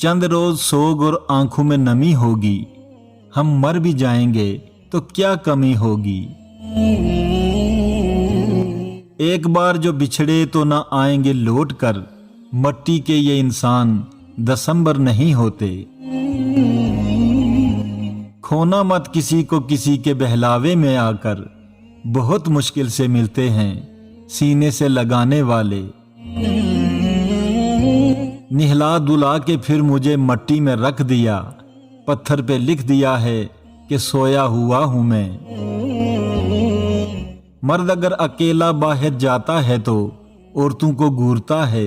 چند روز سوگ اور آنکھوں میں نمی ہوگی، ہم مر بھی جائیں گے تو کیا کمی ہوگی۔ ایک بار جو بچھڑے تو نہ آئیں گے لوٹ کر، مٹی کے یہ انسان دسمبر نہیں ہوتے۔ کھونا مت کسی کو کسی کے بہلاوے میں آ کر، بہت مشکل سے ملتے ہیں سینے سے لگانے والے۔ نہلا دھلا کے پھر مجھے مٹی میں رکھ دیا، پتھر پہ لکھ دیا ہے کہ سویا ہوا ہوں میں۔ مرد اگر اکیلا باہر جاتا ہے تو عورتوں کو گھورتا ہے،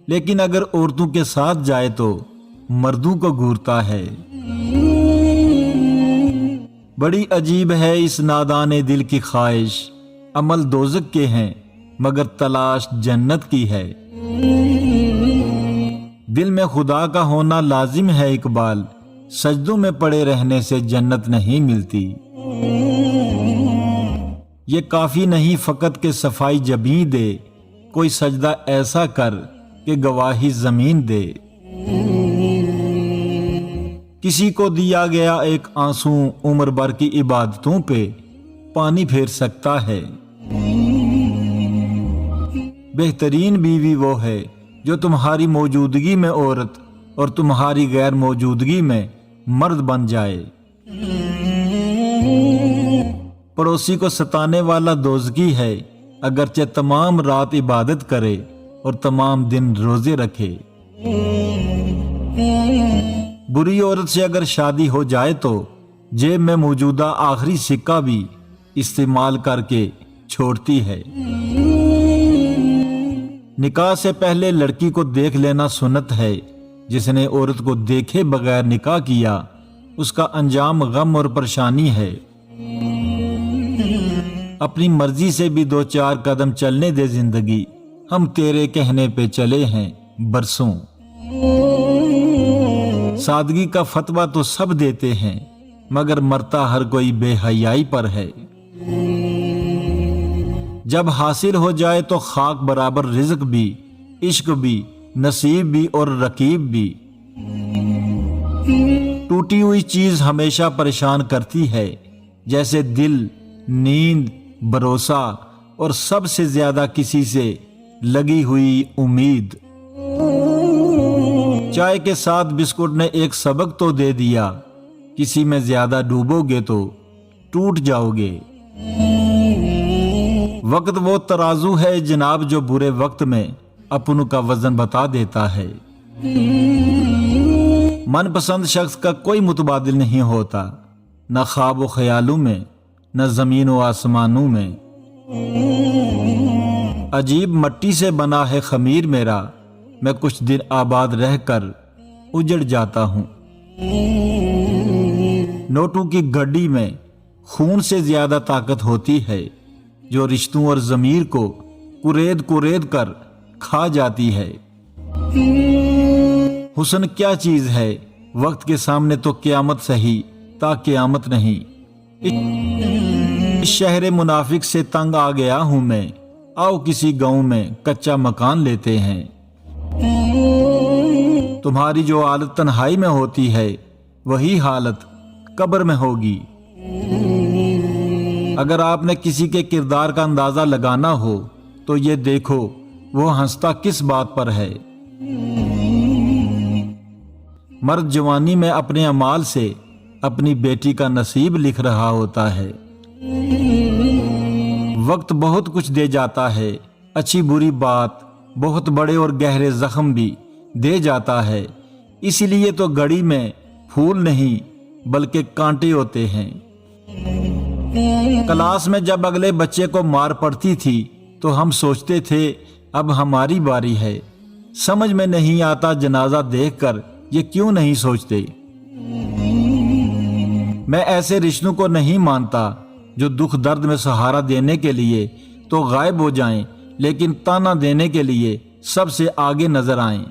لیکن اگر عورتوں کے ساتھ جائے تو مردوں کو گھورتا ہے۔ بڑی عجیب ہے اس نادان دل کی خواہش، عمل دوزخ کے ہیں مگر تلاش جنت کی ہے۔ دل میں خدا کا ہونا لازم ہے اقبال، سجدوں میں پڑے رہنے سے جنت نہیں ملتی۔ یہ کافی نہیں فقط کہ صفائی جبیں دے، کوئی سجدہ ایسا کر کہ گواہی زمین دے۔ کسی کو دیا گیا ایک آنسو عمر بھر کی عبادتوں پہ پانی پھیر سکتا ہے۔ بہترین بیوی وہ ہے جو تمہاری موجودگی میں عورت اور تمہاری غیر موجودگی میں مرد بن جائے۔ پڑوسی کو ستانے والا دوزخی ہے اگرچہ تمام رات عبادت کرے اور تمام دن روزے رکھے۔ بری عورت سے اگر شادی ہو جائے تو جیب میں موجودہ آخری سکہ بھی استعمال کر کے چھوڑتی ہے۔ نکاح سے پہلے لڑکی کو دیکھ لینا سنت ہے، جس نے عورت کو دیکھے بغیر نکاح کیا اس کا انجام غم اور پریشانی ہے۔ اپنی مرضی سے بھی 2-4 قدم چلنے دے زندگی، ہم تیرے کہنے پہ چلے ہیں برسوں۔ سادگی کا فتویٰ تو سب دیتے ہیں مگر مرتا ہر کوئی بے حیائی پر ہے۔ جب حاصل ہو جائے تو خاک برابر رزق بھی، عشق بھی، نصیب بھی اور رقیب بھی۔ ٹوٹی ہوئی چیز ہمیشہ پریشان کرتی ہے، جیسے دل، نیند، بھروسہ اور سب سے زیادہ کسی سے لگی ہوئی امید۔ چائے کے ساتھ بسکٹ نے ایک سبق تو دے دیا، کسی میں زیادہ ڈوبو گے تو ٹوٹ جاؤ گے۔ وقت وہ ترازو ہے جناب جو برے وقت میں اپنوں کا وزن بتا دیتا ہے۔ من پسند شخص کا کوئی متبادل نہیں ہوتا، نہ خواب و خیالوں میں، نہ زمین و آسمانوں میں۔ عجیب مٹی سے بنا ہے خمیر میرا، میں کچھ دن آباد رہ کر اجڑ جاتا ہوں۔ نوٹوں کی گڈی میں خون سے زیادہ طاقت ہوتی ہے جو رشتوں اور ضمیر کو کورید کر کھا جاتی ہے۔ حسن کیا چیز ہے وقت کے سامنے تو قیامت سہی تا قیامت نہیں۔ اس شہر منافق سے تنگ آ گیا ہوں میں، آؤ کسی گاؤں میں کچا مکان لیتے ہیں۔ تمہاری جو حالت تنہائی میں ہوتی ہے وہی حالت قبر میں ہوگی۔ اگر آپ نے کسی کے کردار کا اندازہ لگانا ہو تو یہ دیکھو وہ ہنستا کس بات پر ہے۔ مرد جوانی میں اپنے اعمال سے اپنی بیٹی کا نصیب لکھ رہا ہوتا ہے۔ وقت بہت کچھ دے جاتا ہے، اچھی بری بات، بہت بڑے اور گہرے زخم بھی دے جاتا ہے۔ اسی لیے تو گھڑی میں پھول نہیں بلکہ کانٹے ہوتے ہیں۔ کلاس میں جب اگلے بچے کو مار پڑتی تھی تو ہم سوچتے تھے اب ہماری باری ہے۔ سمجھ میں نہیں آتا جنازہ دیکھ کر یہ کیوں نہیں سوچتے۔ میں ایسے رشتوں کو نہیں مانتا جو دکھ درد میں سہارا دینے کے لیے تو غائب ہو جائیں لیکن تانا دینے کے لیے سب سے آگے نظر آئیں۔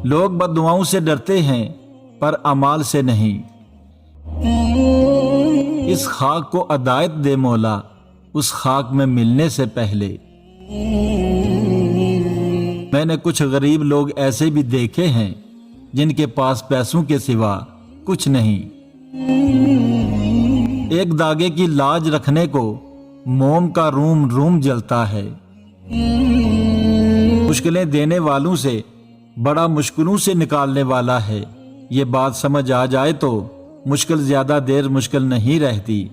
لوگ بددعاؤں سے ڈرتے ہیں پر اعمال سے نہیں۔ اس خاک کو ہدایت دے مولا، اس خاک میں ملنے سے پہلے۔ میں نے کچھ غریب لوگ ایسے بھی دیکھے ہیں جن کے پاس پیسوں کے سوا کچھ نہیں۔ ایک داغے کی لاج رکھنے کو موم کا روم روم جلتا ہے۔ مشکلیں دینے والوں سے بڑا مشکلوں سے نکالنے والا ہے۔ یہ بات سمجھ آ جائے تو مشکل زیادہ دیر مشکل نہیں رہتی۔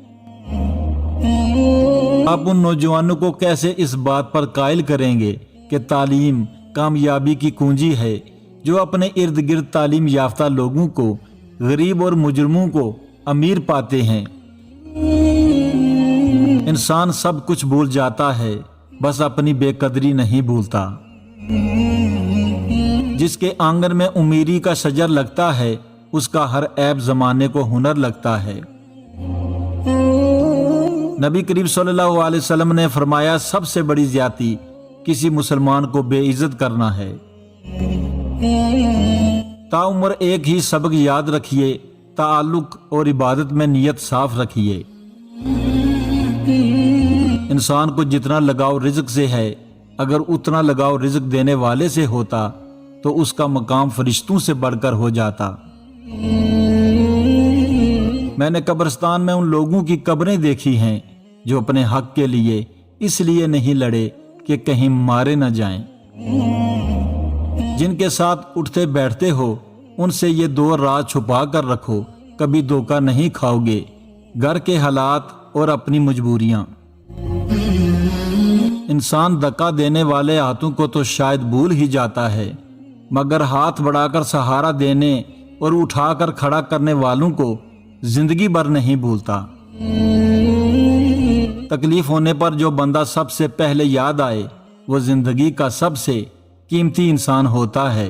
آپ ان نوجوانوں کو کیسے اس بات پر قائل کریں گے کہ تعلیم کامیابی کی کنجی ہے، جو اپنے ارد گرد تعلیم یافتہ لوگوں کو غریب اور مجرموں کو امیر پاتے ہیں۔ انسان سب کچھ بھول جاتا ہے، بس اپنی بے قدری نہیں بھولتا۔ جس کے آنگن میں امیری کا شجر لگتا ہے، اس کا ہر عیب زمانے کو ہنر لگتا ہے۔ نبی کریم صلی اللہ علیہ وسلم نے فرمایا، سب سے بڑی زیادتی کسی مسلمان کو بے عزت کرنا ہے۔ تاعمر ایک ہی سبق یاد رکھیے، تعلق اور عبادت میں نیت صاف رکھیے۔ انسان کو جتنا لگاؤ رزق سے ہے، اگر اتنا لگاؤ رزق دینے والے سے ہوتا تو اس کا مقام فرشتوں سے بڑھ کر ہو جاتا۔ میں نے قبرستان میں ان لوگوں کی قبریں دیکھی ہیں جو اپنے حق کے لیے اس لیے نہیں لڑے کہ کہیں مارے نہ جائیں۔ جن کے ساتھ اٹھتے بیٹھتے ہو، ان سے یہ دو راز چھپا کر رکھو، کبھی دھوکہ نہیں کھاؤ گے، گھر کے حالات اور اپنی مجبوریاں۔ انسان دھکا دینے والے ہاتھوں کو تو شاید بھول ہی جاتا ہے، مگر ہاتھ بڑھا کر سہارا دینے اور اٹھا کر کھڑا کرنے والوں کو زندگی بھر نہیں بھولتا۔ تکلیف ہونے پر جو بندہ سب سے پہلے یاد آئے، وہ زندگی کا سب سے قیمتی انسان ہوتا ہے۔